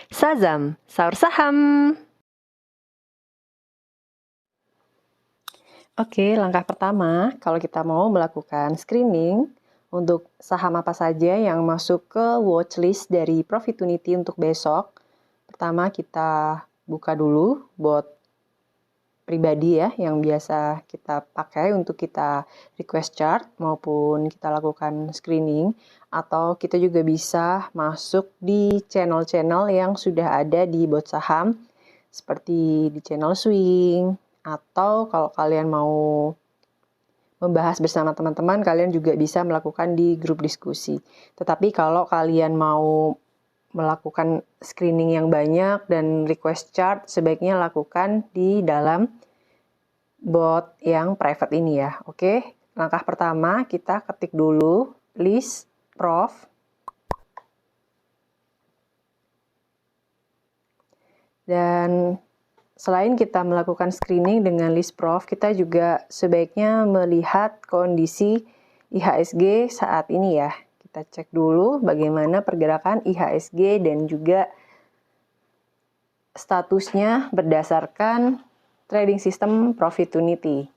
Sazam, sahur saham. Oke, langkah pertama, kalau kita mau melakukan screening untuk saham apa saja yang masuk ke watchlist dari Profitunity untuk besok, pertama kita buka dulu bot pribadi ya, yang biasa kita pakai untuk kita request chart maupun kita lakukan screening, atau kita juga bisa masuk di channel-channel yang sudah ada di bot saham, seperti di channel swing, atau kalau kalian mau membahas bersama teman-teman, kalian juga bisa melakukan di grup diskusi. Tetapi kalau kalian mau melakukan screening yang banyak dan request chart, sebaiknya lakukan di dalam bot yang private ini ya. Oke, langkah pertama kita ketik dulu list prof. Dan selain kita melakukan screening dengan list prof, kita juga sebaiknya melihat kondisi IHSG saat ini ya. Kita cek dulu bagaimana pergerakan IHSG dan juga statusnya berdasarkan trading system Profitunity.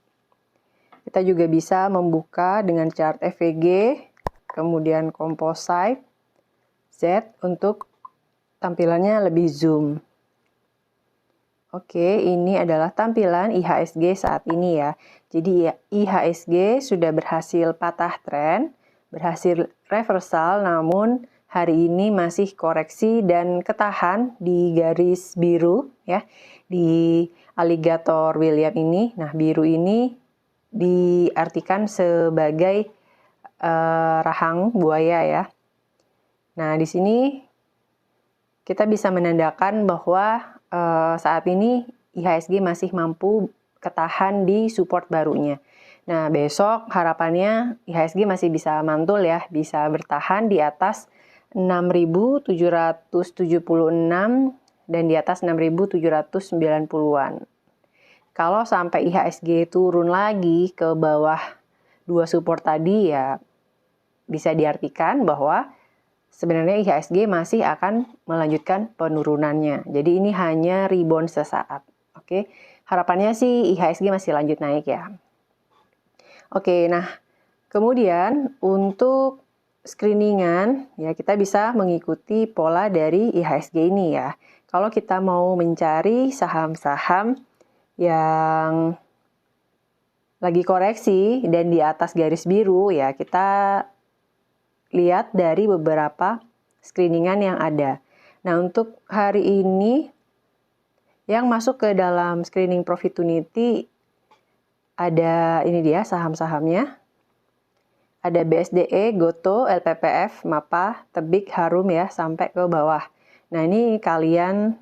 Kita juga bisa membuka dengan chart EVG, kemudian composite, Z untuk tampilannya lebih zoom. Oke, ini adalah tampilan IHSG saat ini ya. Jadi IHSG sudah berhasil patah tren, berhasil reversal, namun hari ini masih koreksi dan ketahan di garis biru ya, di alligator William ini. Nah, biru ini diartikan sebagai rahang buaya ya. Nah, di sini kita bisa menandakan bahwa saat ini IHSG masih mampu ketahan di support barunya. Nah, besok harapannya IHSG masih bisa mantul ya, bisa bertahan di atas 6.776 dan di atas 6.790-an. Kalau sampai IHSG turun lagi ke bawah dua support tadi ya, bisa diartikan bahwa sebenarnya IHSG masih akan melanjutkan penurunannya. Jadi ini hanya rebound sesaat. Oke, harapannya sih IHSG masih lanjut naik ya. Oke, nah kemudian untuk screeningan ya kita bisa mengikuti pola dari IHSG ini ya. Kalau kita mau mencari saham-saham yang lagi koreksi dan di atas garis biru ya, kita lihat dari beberapa screeningan yang ada. Nah, untuk hari ini yang masuk ke dalam screening Profitunity ada ini dia saham-sahamnya. Ada BSDE, Goto, LPPF, MAPA, Tebik, Harum ya sampai ke bawah. Nah, ini kalian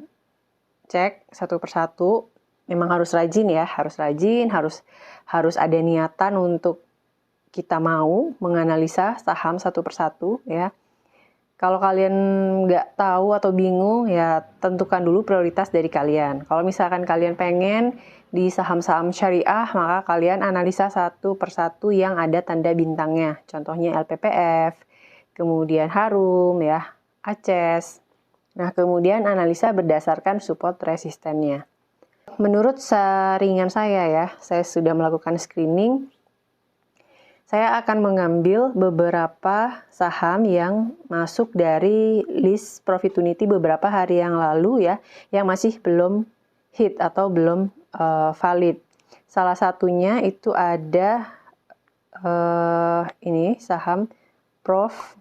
cek satu persatu. Memang harus rajin ya, harus rajin, harus ada niatan untuk kita mau menganalisa saham satu persatu ya. Kalau kalian nggak tahu atau bingung ya tentukan dulu prioritas dari kalian. Kalau misalkan kalian pengen di saham-saham syariah, maka kalian analisa satu persatu yang ada tanda bintangnya. Contohnya LPPF, kemudian Harum ya, ACES. Nah, kemudian analisa berdasarkan support resistennya. Menurut saringan saya ya, saya sudah melakukan screening. Saya akan mengambil beberapa saham yang masuk dari list Profitunity beberapa hari yang lalu ya, yang masih belum hit atau belum valid. Salah satunya itu ada ini saham Prof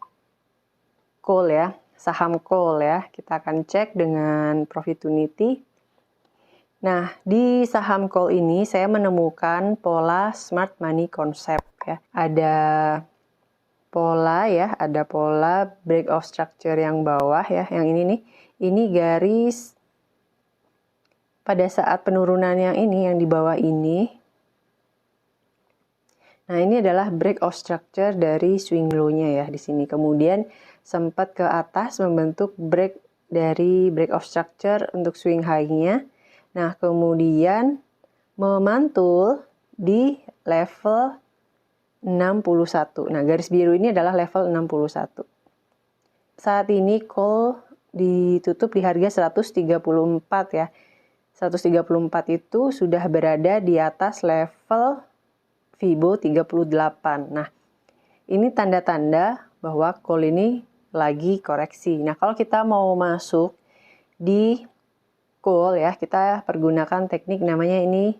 Coal ya, saham coal ya. Kita akan cek dengan Profitunity. Nah, di saham coal ini saya menemukan pola smart money concept ya. Ada pola ya, ada pola break of structure yang bawah ya, yang ini nih. Ini garis pada saat penurunan yang ini, yang di bawah ini. Nah, ini adalah break of structure dari swing low-nya ya di sini. Kemudian sempat ke atas membentuk break dari break of structure untuk swing high-nya. Nah, kemudian memantul di level 61. Nah, garis biru ini adalah level 61. Saat ini call ditutup di harga 134 ya. 134 itu sudah berada di atas level Fibo 38. Nah, ini tanda-tanda bahwa call ini lagi koreksi. Nah, kalau kita mau masuk di call ya, kita pergunakan teknik namanya ini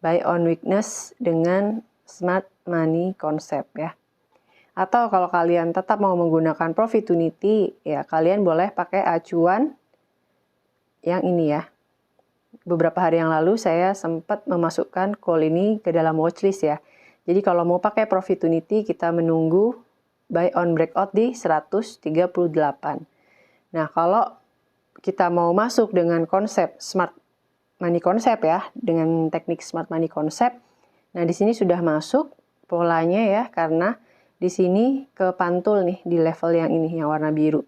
buy on weakness dengan smart money concept ya. Atau kalau kalian tetap mau menggunakan profit unity, ya kalian boleh pakai acuan yang ini ya. Beberapa hari yang lalu saya sempat memasukkan call ini ke dalam watchlist ya. Jadi kalau mau pakai profit unity, kita menunggu buy on breakout di 138. Nah, kalau kita mau masuk dengan konsep smart money concept ya, dengan teknik smart money concept. Nah, di sini sudah masuk polanya ya, karena di sini kepantul nih di level yang ini, yang warna biru.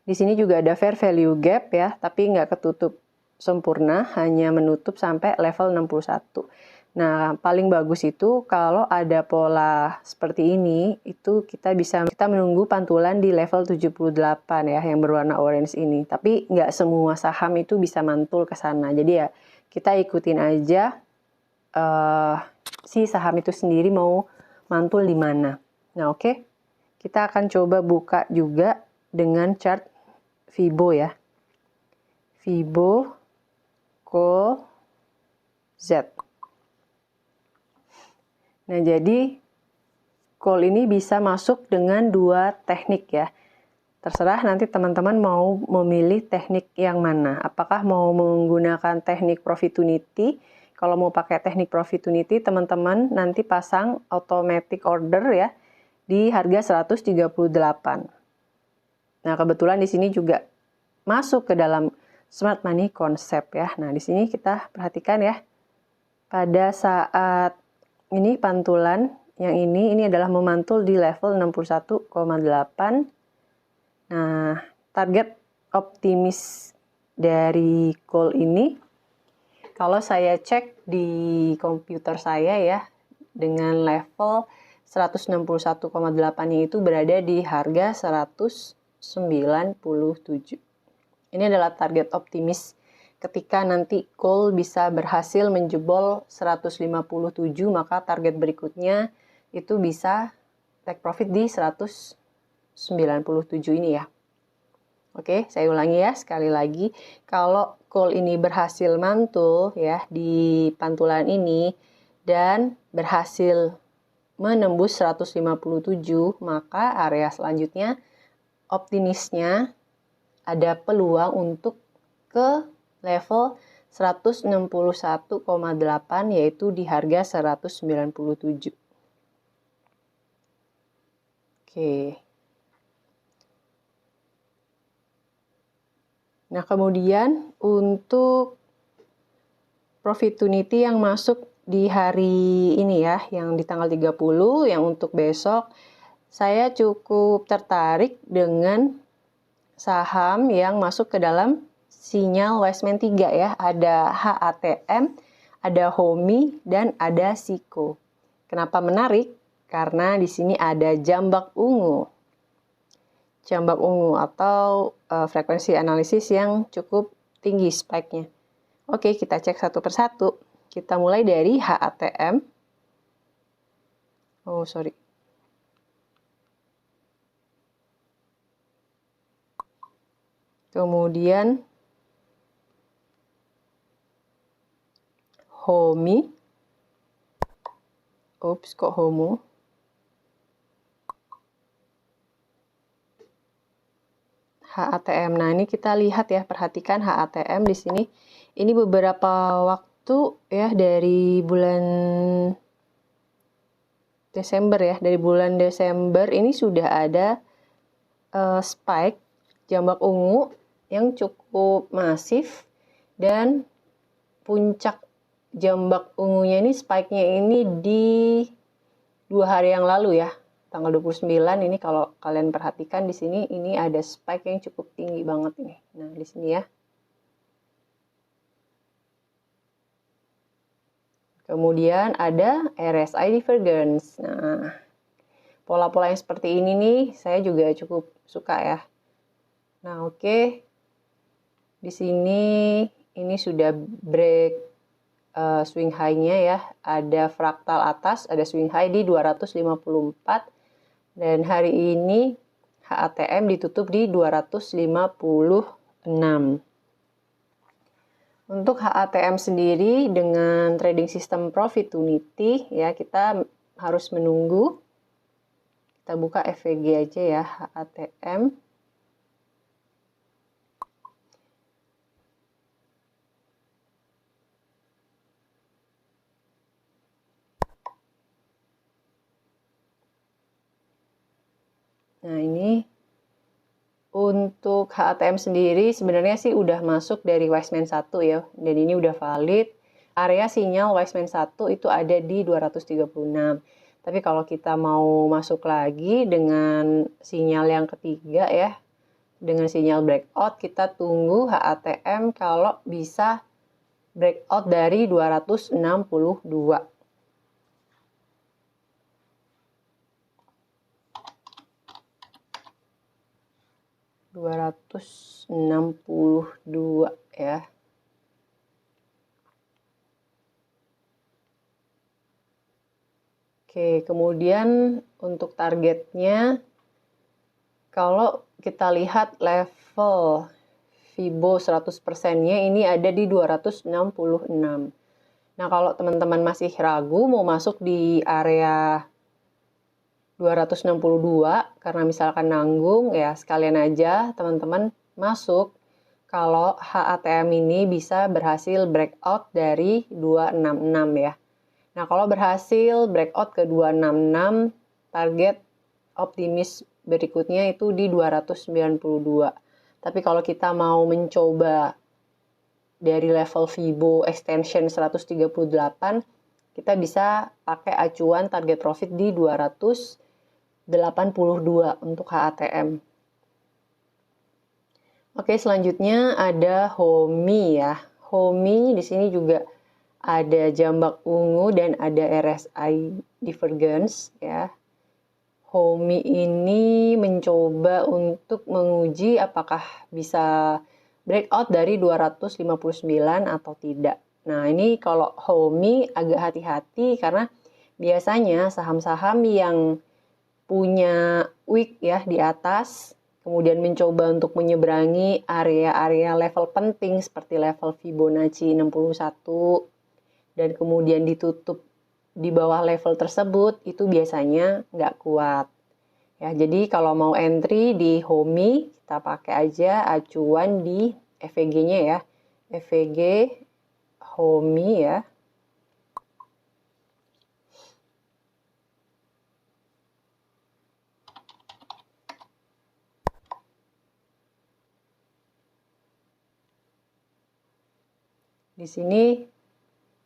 Di sini juga ada fair value gap ya, tapi nggak ketutup sempurna, hanya menutup sampai level 61. Nah, paling bagus itu kalau ada pola seperti ini, itu kita menunggu pantulan di level 78 ya, yang berwarna orange ini. Tapi nggak semua saham itu bisa mantul ke sana. Jadi ya, kita ikutin aja si saham itu sendiri mau mantul di mana. Nah, oke. Kita akan coba buka juga dengan chart Fibo ya. Fibo Call Z. Nah, jadi call ini bisa masuk dengan dua teknik ya. Terserah nanti teman-teman mau memilih teknik yang mana. Apakah mau menggunakan teknik profit unity? Kalau mau pakai teknik profit unity, teman-teman nanti pasang automatic order ya di harga 138. Nah, kebetulan di sini juga masuk ke dalam smart money concept ya. Nah, di sini kita perhatikan ya. Pada saat ini pantulan yang ini adalah memantul di level 61,8. Nah, target optimis dari call ini, kalau saya cek di komputer saya ya, dengan level 161,8 itu berada di harga 197. Ini adalah target optimis ketika nanti call bisa berhasil menjebol 157, maka target berikutnya itu bisa take profit di 197 ini ya. Oke, saya ulangi ya sekali lagi. Kalau call ini berhasil mantul ya di pantulan ini dan berhasil menembus 157, maka area selanjutnya optimisnya ada peluang untuk ke level 161,8 yaitu di harga 197. Oke. Nah, kemudian untuk profit unity yang masuk di hari ini ya, yang di tanggal 30, yang untuk besok, saya cukup tertarik dengan saham yang masuk ke dalam sinyal Wiseman 3 ya. Ada HATM, ada HOMI, dan ada SIKO. Kenapa menarik? Karena di sini ada jambak ungu. Jambak ungu atau frekuensi analisis yang cukup tinggi spike-nya. Oke, kita cek satu persatu. Kita mulai dari HATM. Oh, sorry. Kemudian HOMI. Oops, kok HOMO? HATM. Nah, ini kita lihat ya, perhatikan HATM di sini. Ini beberapa waktu ya dari bulan Desember ya. Dari bulan Desember ini sudah ada spike jambak ungu yang cukup masif, dan puncak jambak ungunya ini spike-nya ini di 2 hari yang lalu ya. Tanggal 29 ini kalau kalian perhatikan di sini ini ada spike yang cukup tinggi banget ini. Nah, di sini ya. Kemudian ada RSI divergence. Nah, pola-pola yang seperti ini nih saya juga cukup suka ya. Nah, oke. Di sini ini sudah break swing high-nya ya. Ada fraktal atas, ada swing high di 254 dan hari ini HATM ditutup di 256. Untuk HATM sendiri dengan trading system profit to nifty ya, kita harus menunggu. Kita buka FVG aja ya, HATM. Nah, ini untuk HATM sendiri sebenarnya sih udah masuk dari Wiseman 1 ya, dan ini udah valid. Area sinyal Wiseman 1 itu ada di 236. Tapi kalau kita mau masuk lagi dengan sinyal yang ketiga ya, dengan sinyal breakout, kita tunggu HATM kalau bisa breakout dari 262. Ya. Oke, kemudian untuk targetnya, kalau kita lihat level Fibo 100%-nya ini ada di 266. Nah, kalau teman-teman masih ragu mau masuk di area 262 karena misalkan nanggung, ya sekalian aja teman-teman masuk kalau HATM ini bisa berhasil breakout dari 266 ya. Nah, kalau berhasil breakout ke 266, target optimis berikutnya itu di 292. Tapi kalau kita mau mencoba dari level Fibo extension 138, kita bisa pakai acuan target profit di 282 untuk HATM. Oke, selanjutnya ada HOMI ya. HOMI di sini juga ada jambak ungu dan ada RSI divergence ya. HOMI ini mencoba untuk menguji apakah bisa breakout dari 259 atau tidak. Nah, ini kalau HOMI agak hati-hati karena biasanya saham-saham yang punya wick ya di atas, kemudian mencoba untuk menyeberangi area-area level penting seperti level Fibonacci 61 dan kemudian ditutup di bawah level tersebut, itu biasanya nggak kuat. Ya, jadi kalau mau entry di HOMI, kita pakai aja acuan di FVG-nya ya. FVG HOMI ya. Di sini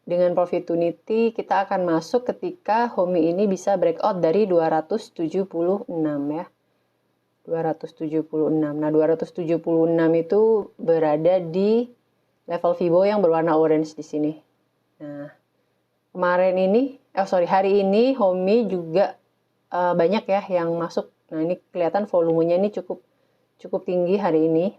dengan profit to nifty kita akan masuk ketika HOMI ini bisa breakout dari 276 ya. 276. Nah, 276 itu berada di level Fibo yang berwarna orange di sini. Nah, hari ini HOMI juga banyak ya yang masuk. Nah, ini kelihatan volumenya ini cukup tinggi hari ini.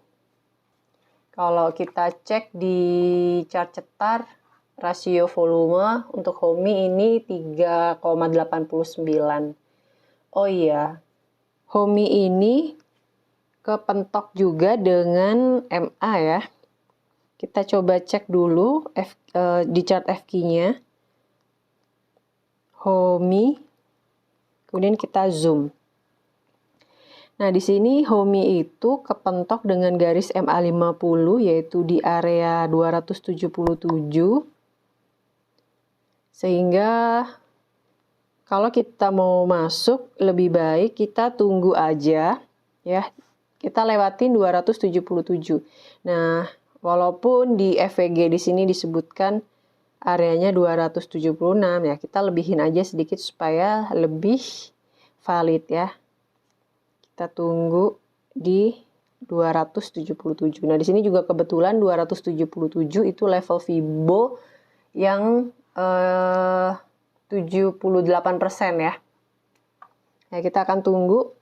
Kalau kita cek di chart cetar, rasio volume untuk HOMI ini 3,89. Oh iya, HOMI ini kepentok juga dengan MA ya. Kita coba cek dulu di chart FQ-nya. HOMI, kemudian kita zoom. Nah, di sini HOMI itu kepentok dengan garis MA50 yaitu di area 277. Sehingga kalau kita mau masuk lebih baik kita tunggu aja ya. Kita lewatin 277. Nah, walaupun di FVG di sini disebutkan areanya 276 ya, kita lebihin aja sedikit supaya lebih valid ya. Kita tunggu di 277. Nah, di sini juga kebetulan 277 itu level Fibo yang 78% ya. Nah, kita akan tunggu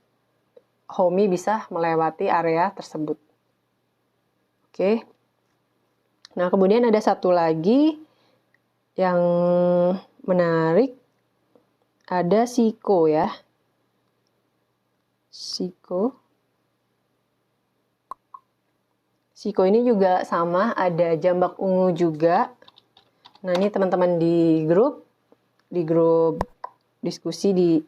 HOMI bisa melewati area tersebut. Oke. Nah, kemudian ada satu lagi yang menarik, ada SIKO ya. SIKO ini juga sama, ada jambak ungu juga. Nah, ini teman-teman di grup diskusi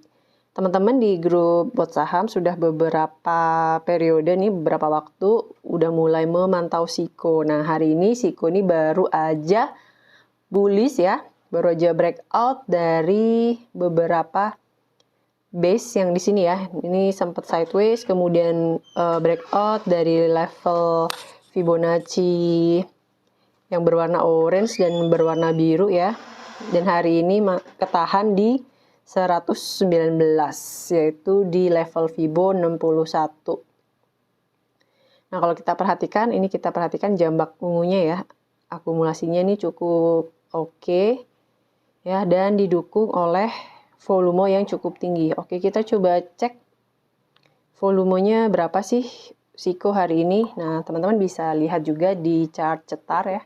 teman-teman di grup bot saham sudah beberapa periode nih, beberapa waktu udah mulai memantau SIKO. Nah, hari ini SIKO ini baru aja bullish ya, baru aja breakout dari beberapa base yang di sini ya. Ini sempat sideways, kemudian breakout dari level Fibonacci yang berwarna orange dan berwarna biru ya. Dan hari ini ketahan di 119, yaitu di level Fibo 61. Nah, kalau kita perhatikan jambak ungunya ya. Akumulasinya ini cukup oke ya, dan didukung oleh volume yang cukup tinggi. Oke, kita coba cek volumenya berapa sih SIKO hari ini. Nah, teman-teman bisa lihat juga di chart cetar ya.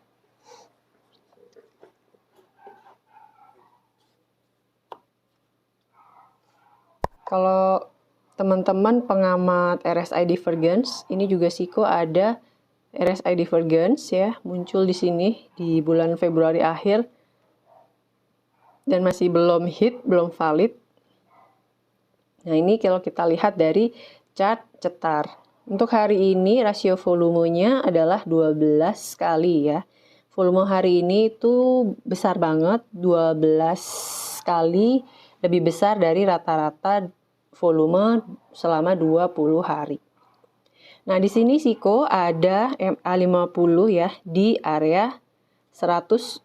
Kalau teman-teman pengamat RSI divergence, ini juga SIKO ada RSI divergence ya, muncul di sini di bulan Februari akhir dan masih belum hit, belum valid. Nah, ini kalau kita lihat dari chart cetar. Untuk hari ini rasio volumenya adalah 12 kali ya. Volume hari ini itu besar banget, 12 kali lebih besar dari rata-rata volume selama 20 hari. Nah, di sini SIKO ada MA50 ya di area 125.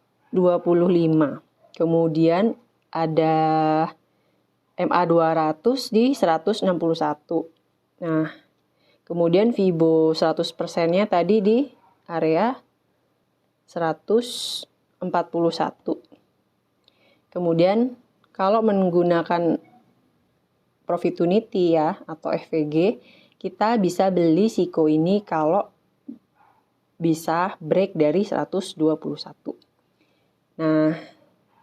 Kemudian ada MA200 di 161. Nah, kemudian Fibo 100%-nya tadi di area 141. Kemudian kalau menggunakan Profitunity ya atau FVG, kita bisa beli SIKO ini kalau bisa break dari 121. Nah,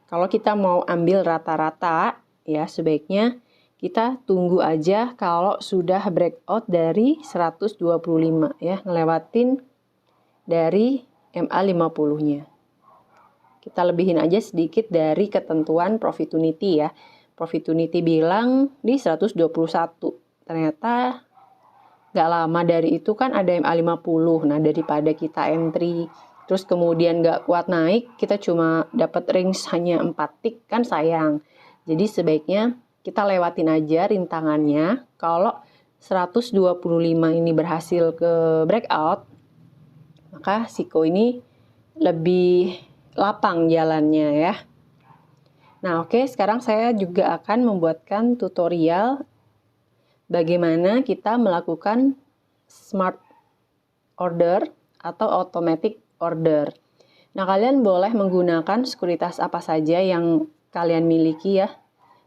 kalau kita mau ambil rata-rata ya, sebaiknya kita tunggu aja kalau sudah breakout dari 125 ya, ngelewatin dari MA50-nya. Kita lebihin aja sedikit dari ketentuan Profitunity ya. Profitunity bilang di 121. Ternyata gak lama dari itu kan ada MA50. Nah, daripada kita entry terus kemudian gak kuat naik, kita cuma dapat range hanya 4 tick, kan sayang. Jadi sebaiknya kita lewatin aja rintangannya. Kalau 125 ini berhasil ke breakout, maka SIKO ini lebih lapang jalannya ya. Nah, oke, sekarang saya juga akan membuatkan tutorial bagaimana kita melakukan smart order atau automatic order. Nah, kalian boleh menggunakan sekuritas apa saja yang kalian miliki ya.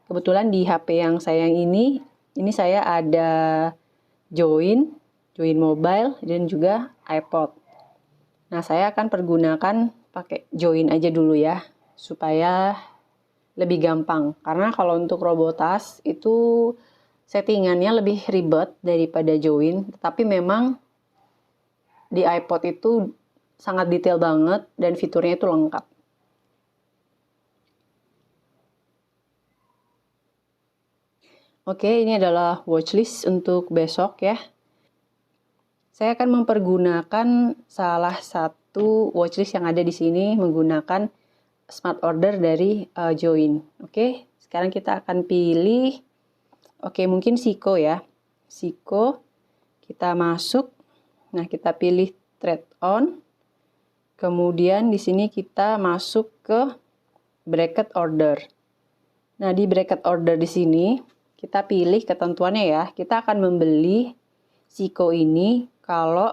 Kebetulan di HP yang saya ini saya ada Join Mobile dan juga iPod. Nah, saya akan pergunakan pakai Join aja dulu ya, supaya lebih gampang. Karena kalau untuk Robotas itu settingannya lebih ribet daripada Join, tapi memang di iPod itu sangat detail banget dan fiturnya itu lengkap. Oke, ini adalah watchlist untuk besok ya. Saya akan mempergunakan salah satu watchlist yang ada di sini menggunakan smart order dari Join. Oke, sekarang kita akan pilih, mungkin SIKO ya. SIKO, kita masuk. Nah, kita pilih trade on. Kemudian di sini kita masuk ke bracket order. Nah, di bracket order di sini kita pilih ketentuannya ya. Kita akan membeli SIKO ini kalau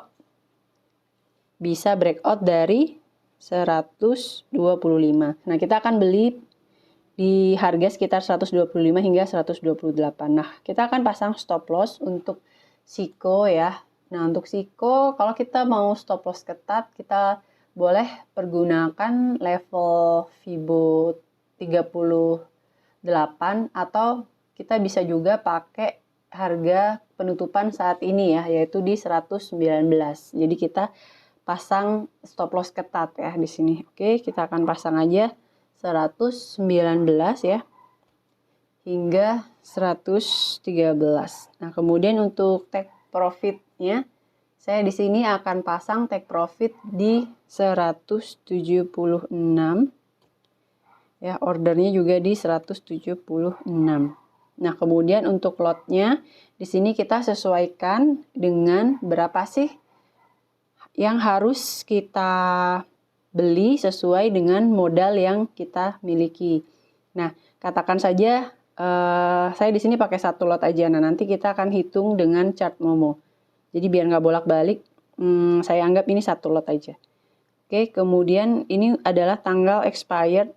bisa breakout dari 125. Nah, kita akan beli di harga sekitar 125 hingga 128. Nah, kita akan pasang stop loss untuk SIKO ya. Nah, untuk Siko, kalau kita mau stop loss ketat, kita boleh pergunakan level Fibo 38 atau kita bisa juga pakai harga penutupan saat ini ya, yaitu di 119. Jadi kita pasang stop loss ketat ya di sini. Oke, kita akan pasang aja 119 ya hingga 113. Nah, kemudian untuk take profitnya saya di sini akan pasang take profit di 176. Ya, ordernya juga di 176. Nah, kemudian untuk lotnya di sini kita sesuaikan dengan berapa sih yang harus kita beli sesuai dengan modal yang kita miliki. Nah, katakan saja saya di sini pakai 1 lot aja. Nah, nanti kita akan hitung dengan chart Momo. Jadi biar nggak bolak-balik, saya anggap ini 1 lot aja. Oke, kemudian ini adalah tanggal expired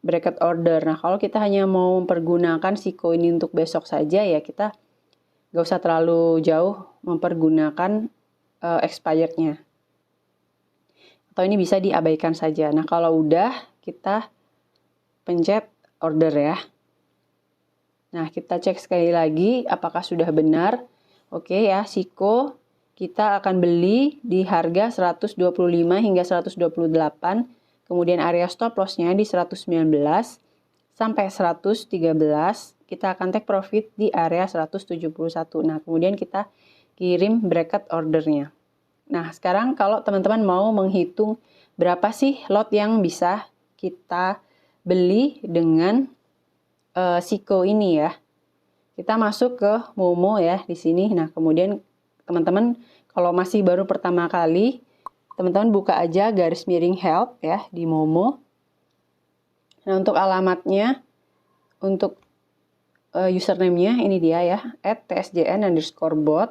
bracket order. Nah, kalau kita hanya mau mempergunakan Siko ini untuk besok saja, ya kita nggak usah terlalu jauh mempergunakan expirednya. Atau ini bisa diabaikan saja. Nah, kalau udah, kita pencet order ya. Nah, kita cek sekali lagi apakah sudah benar. Oke ya, Siko kita akan beli di harga 125 hingga 128. Kemudian area stop loss-nya di 119 sampai 113. Kita akan take profit di area 171. Nah, kemudian kita kirim bracket ordernya. Nah, sekarang kalau teman-teman mau menghitung berapa sih lot yang bisa kita beli dengan Siko ini ya. Kita masuk ke Momo ya di sini. Nah, kemudian teman-teman kalau masih baru pertama kali, teman-teman buka aja garis miring help ya di Momo. Nah, untuk alamatnya, untuk username-nya ini dia ya, @tsjn_bot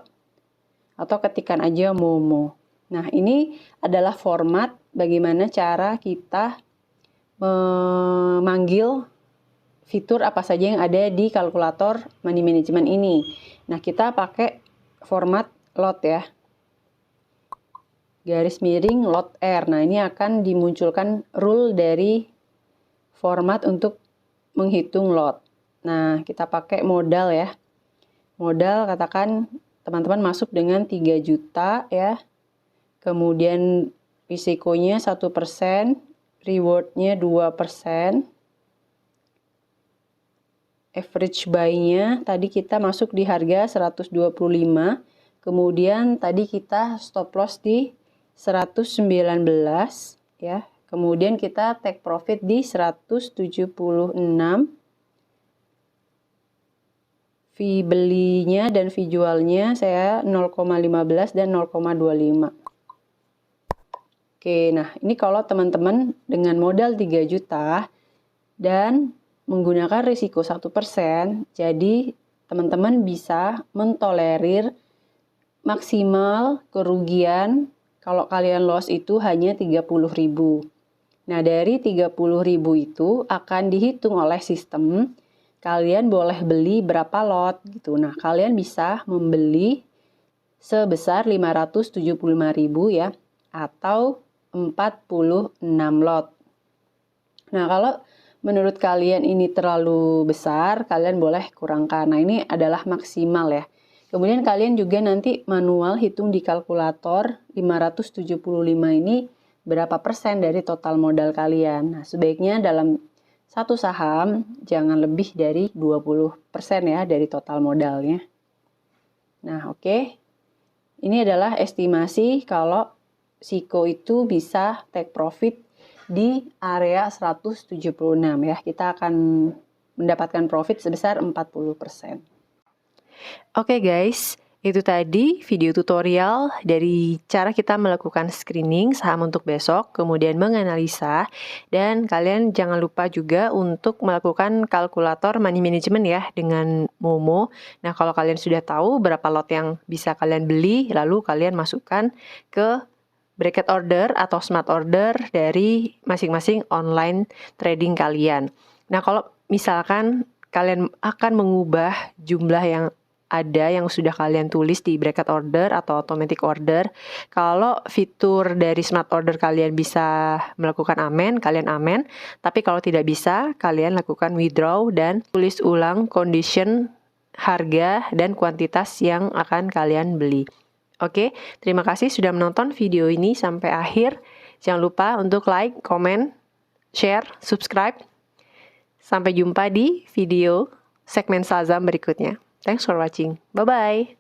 atau ketikan aja Momo. Nah, ini adalah format bagaimana cara kita memanggil fitur apa saja yang ada di kalkulator money management ini. Nah, kita pakai format lot ya. Garis miring lot R. Nah, ini akan dimunculkan rule dari format untuk menghitung lot. Nah, kita pakai modal ya. Modal katakan teman-teman masuk dengan 3 juta ya. Kemudian risikonya 1%, rewardnya 2%. Average buy-nya tadi kita masuk di harga 125, kemudian tadi kita stop loss di 119 ya. Kemudian kita take profit di 176. Fee belinya dan fee jualnya saya 0,15 dan 0,25. Oke, nah ini kalau teman-teman dengan modal 3 juta dan menggunakan risiko 1%, jadi teman-teman bisa mentolerir maksimal kerugian kalau kalian loss itu hanya 30.000. Nah, dari 30.000 itu akan dihitung oleh sistem kalian boleh beli berapa lot gitu. Nah, kalian bisa membeli sebesar 575.000 ya, atau 46 lot. Nah, kalau menurut kalian ini terlalu besar, kalian boleh kurangkan. Nah, ini adalah maksimal ya. Kemudian kalian juga nanti manual hitung di kalkulator 575 ini berapa persen dari total modal kalian. Nah, sebaiknya dalam satu saham jangan lebih dari 20% ya dari total modalnya. Nah, oke. Ini adalah estimasi kalau Siko itu bisa take profit di area 176 ya. Kita akan mendapatkan profit sebesar 40%. Oke guys, itu tadi video tutorial dari cara kita melakukan screening saham untuk besok, kemudian menganalisa, dan kalian jangan lupa juga untuk melakukan kalkulator money management ya dengan Momo. Nah, kalau kalian sudah tahu berapa lot yang bisa kalian beli, lalu kalian masukkan ke bracket order atau smart order dari masing-masing online trading kalian. Nah, kalau misalkan kalian akan mengubah jumlah yang ada yang sudah kalian tulis di bracket order atau automatic order. Kalau fitur dari smart order kalian bisa melakukan amen, kalian amen. Tapi kalau tidak bisa, kalian lakukan withdraw dan tulis ulang condition, harga, dan kuantitas yang akan kalian beli. Oke, terima kasih sudah menonton video ini sampai akhir. Jangan lupa untuk like, comment, share, subscribe. Sampai jumpa di video segmen Shazam berikutnya. Thanks for watching. Bye-bye.